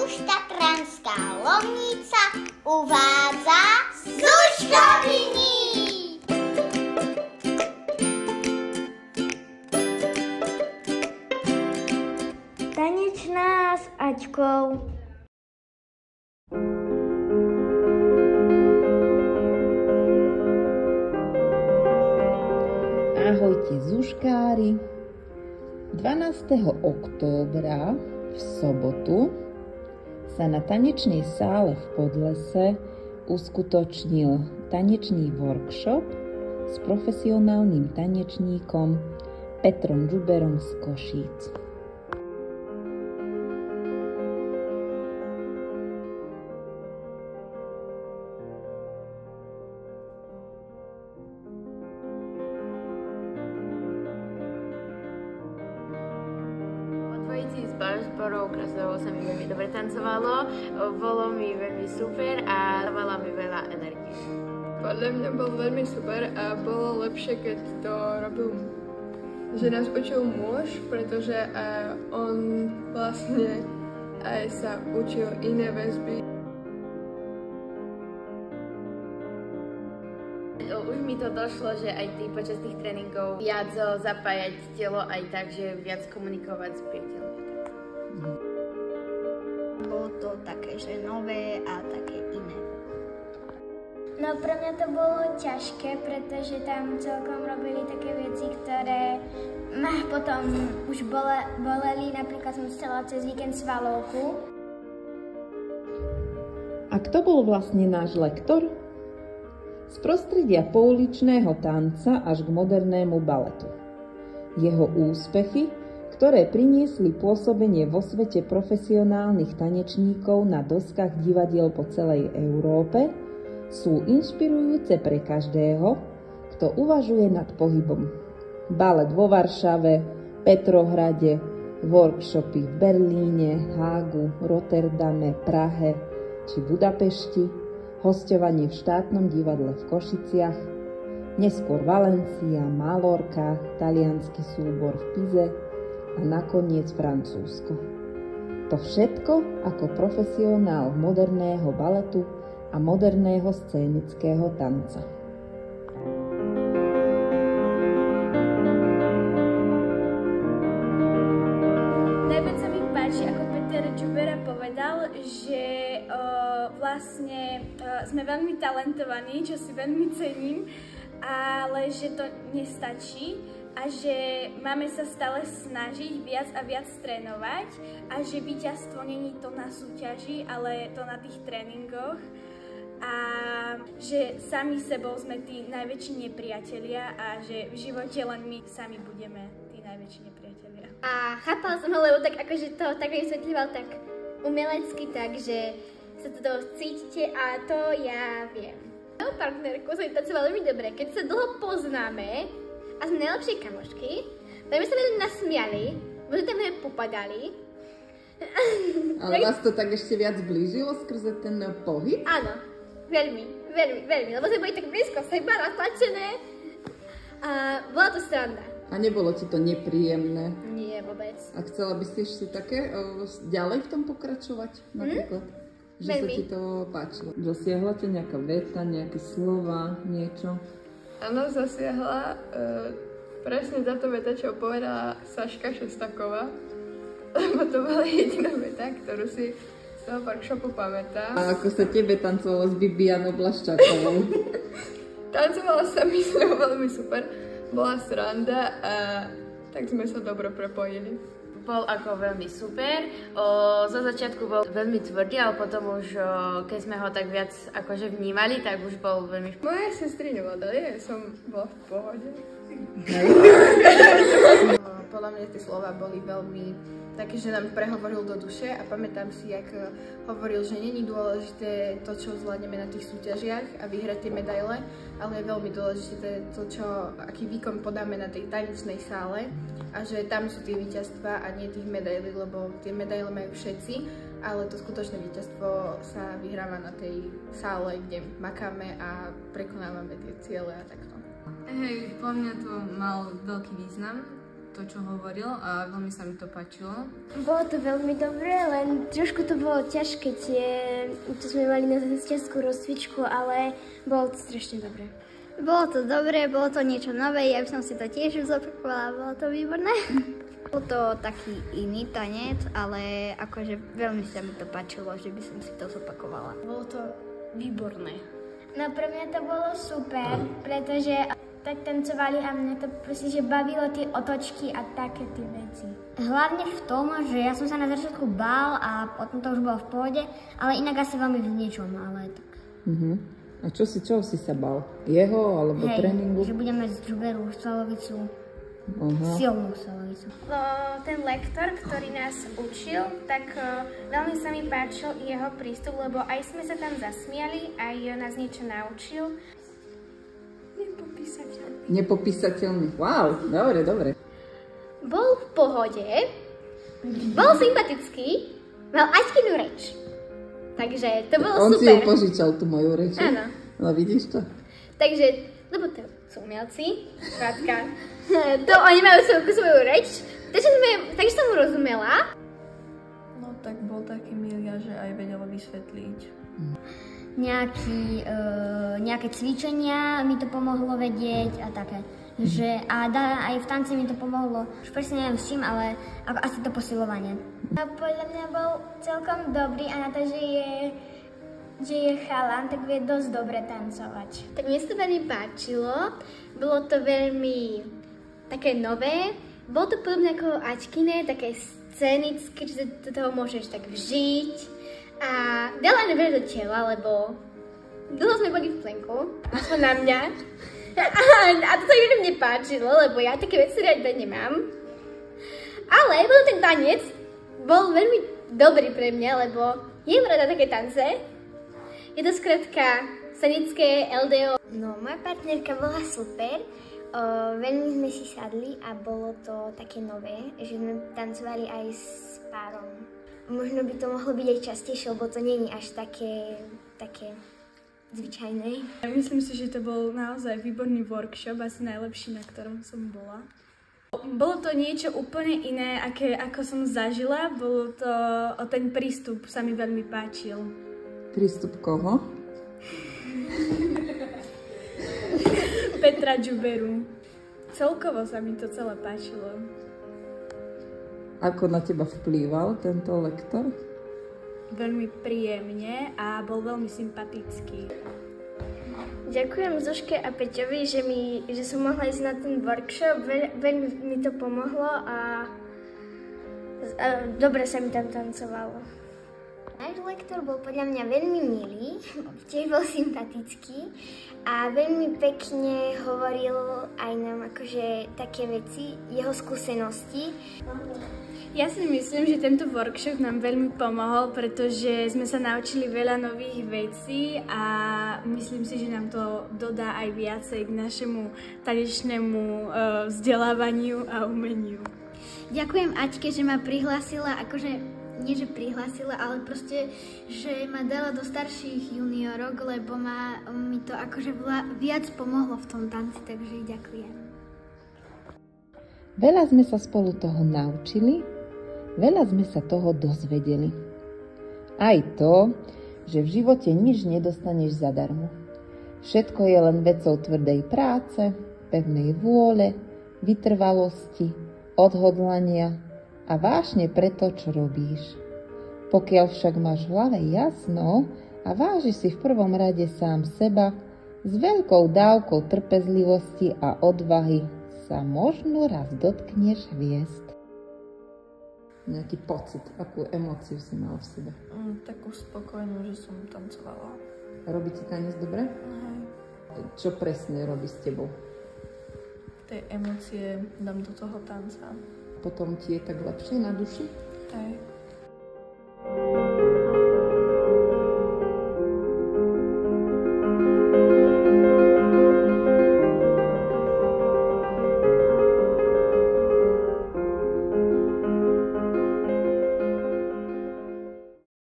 Ruštatranská Lomnica uvádza Zuškoviny! Tanečná s Aťkou. Ahojte zuškári. 12. októbra v sobotu sa na tanečnej sále v Podlese uskutočnil tanečný workshop s profesionálnym tanečníkom Petrom Žuberom z Košíc. Dvojici s Barbárou Krasovou sa mi veľmi dobre tancovalo, bolo mi veľmi super a dávala mi veľa energie. Podľa mňa bol veľmi super a bolo lepšie, keď to robil, že nás učil muž, pretože on vlastne aj sa učil iné väzby. Už mi to došlo, že aj ty počas tých tréningov viac zapájať telo aj tak, že viac komunikovať s priateľmi. Bolo to také, že nové a také iné. No pre mňa to bolo ťažké, pretože tam celkom robili také veci, ktoré ma potom už boleli. Napríklad som stala cez víkend svalovku. A kto bol vlastne náš lektor? Z prostredia pouličného tanca až k modernému baletu. Jeho úspechy, ktoré priniesli pôsobenie vo svete profesionálnych tanečníkov na doskách divadiel po celej Európe, sú inšpirujúce pre každého, kto uvažuje nad pohybom. Balet vo Varšave, Petrohrade, workshopy v Berlíne, Hágu, Rotterdame, Prahe či Budapešti, hosťovanie v štátnom divadle v Košiciach, neskôr Valencia, Malorka, taliansky súbor v Pize a nakoniec Francúzsko. To všetko ako profesionál moderného baletu a moderného scénického tanca. Najviac sa mi páči, ako Peter Žubera povedal, že vlastne sme veľmi talentovaní, čo si veľmi cením, ale že to nestačí a že máme sa stále snažiť viac a viac trénovať a že víťazstvo není to na súťaži, ale to na tých tréningoch a že sami sebou sme tí najväčší nepriatelia a že v živote len my sami budeme tí najväčší nepriatelia. A chápala som ho, lebo tak akože to tak vysvetľoval tak umelecky, takže sa to cítite a to ja viem. Moju partnerku sa mi tancovalo veľmi dobre, keď sa dlho poznáme a sme najlepšie kamošky, veľmi sa veľmi nasmiali, možno tam veľmi popadali. Ale vás to tak ešte viac blížilo skrze ten pohyb? Áno, veľmi, lebo sme boli tak blízko seba, natlačené a bola to sranda. A nebolo ti to nepríjemné? Nie, vôbec. A chcela by si ešte také ďalej v tom pokračovať napríklad? Že veľmi. sa ti to páčilo? Zasiahla ťa nejaká veta, nejaké slova, niečo? Áno, zasiahla presne táto veta, čo povedala Saška Šestaková, lebo to bola jediná veta, ktorú si z toho workshopu pamätám. A ako sa tebe tancovalo s Bibianou Blaščákovou? Tancovala sa mi s ňou veľmi super, bola sranda a tak sme sa dobro prepojili. Bol ako veľmi super, zo začiatku bol veľmi tvrdý, ale potom už keď sme ho tak viac akože vnímali, tak už bol veľmi... Moje sestry nevládali, ja som bola v pohode. Podľa mňa tie slova boli veľmi také, že nám prehovoril do duše a pamätám si, jak hovoril, že není dôležité to, čo zvládneme na tých súťažiach a vyhrať tie medaile, ale je veľmi dôležité to, aký výkon podáme na tej tanečnej sále a že tam sú tie víťazstvá a nie tých medailí, lebo tie medaile majú všetci, ale to skutočné víťazstvo sa vyhráva na tej sále, kde makáme a prekonávame tie ciele a takto. Hej, podľa mňa to mal veľký význam to, čo hovoril a veľmi sa mi to páčilo. Bolo to veľmi dobré, len trošku to bolo ťažké, to sme mali na začiatku rozcvičku, ale bolo to strašne dobré. Bolo to dobré, bolo to niečo nové, ja by som si to tiež zopakovala, bolo to výborné. Bol to taký iný tanec, ale akože veľmi sa mi to páčilo, že by som si to zopakovala. Bolo to výborné. No pre mňa to bolo super, pretože tak tancovali a mňa to proste, že bavilo tie otočky a také tie veci. Hlavne v tom, že ja som sa na začiatku bál a potom to už bolo v pohode, ale inak asi veľmi v niečom, ale tak. A čoho si sa bál? Jeho alebo tréningu? Že budem mať džuberu, svalovicu. Silnú svalovicu. Ten lektor, ktorý nás učil, tak veľmi sa mi páčil jeho prístup, lebo aj sme sa tam zasmiali, aj nás niečo naučil. Nepopísateľný. Wow, dobre. Bol v pohode, bol sympatický, mal Aťkinu reč. Takže to bolo super. On si ju požičal, tú moju reč. Áno. No vidíš to? Takže, lebo to sú umelci, krátka, to oni majú svoju reč, takže som mu rozumela. No tak bol taký milý, že aj vedela vysvetliť. Nejaké cvičenia mi to pomohlo vedieť a také. Aj v tanci mi to pomohlo. Už presne neviem s čím, ale asi to posilovanie. A podľa mňa bol celkom dobrý a na to, že je chalan, tak vie dosť dobre tancovať. Tak mne sa to veľmi páčilo, bolo to veľmi také nové. Bolo to podobné ako Aťkine, také scénické, že do toho môžeš tak vžiť. A dala neverí do tela, lebo dlho sme boli v plenku, aspoň na mňa. A to sa mne páčilo, lebo ja také veci rada nemám. Ale potom ten tanec bol veľmi dobrý pre mňa, lebo jem rada také tance. Je to skrátka scénické LDO. No, moja partnerka bola super. Veľmi sme si sadli a bolo to také nové, že sme tancovali aj s párom. Možno by to mohlo byť aj častejšie, lebo to nie je až také zvyčajné. Myslím si, že to bol naozaj výborný workshop, asi najlepší, na ktorom som bola. Bolo to niečo úplne iné, ako som zažila. Bolo to, ten prístup sa mi veľmi páčil. Prístup koho? Petra Džuberu. Celkovo sa mi to celé páčilo. Ako na teba vplýval tento lektor? Veľmi príjemne a bol veľmi sympatický. Ďakujem Zoške a Peťovi, že som mohla ísť na ten workshop. Veľmi mi to pomohlo a dobre sa mi tam tancovalo. Náš lektor bol podľa mňa veľmi milý, tiež bol sympatický a veľmi pekne hovoril aj nám akože také veci, jeho skúsenosti. Ja si myslím, že tento workshop nám veľmi pomohol, pretože sme sa naučili veľa nových vecí a myslím si, že nám to dodá aj viacej k našemu tanečnému vzdelávaniu a umeniu. Ďakujem Aťke, že ma prihlásila, nie že prihlásila, ale proste, že ma dala do starších juniorok, lebo mi to viac pomohlo v tom tanci, takže ďakujem. Veľa sme sa spolu toho naučili, veľa sme sa toho dozvedeli. Aj to, že v živote nič nedostaneš zadarmo. Všetko je len vecou tvrdej práce, pevnej vôle, vytrvalosti, odhodlania a vášne pre to, čo robíš. Pokiaľ však máš v hlave jasno a vážiš si v prvom rade sám seba, s veľkou dávkou trpezlivosti a odvahy sa možno raz dotkneš hviezd. Nejaký pocit, akú emóciu si mal v sebe? Takú spokojnú, že som tancovala. Robí ti tanec dobre? Čo presne robí s tebou? Tie emócie dám do toho tanca. Potom ti je tak lepšie na duši? Hej.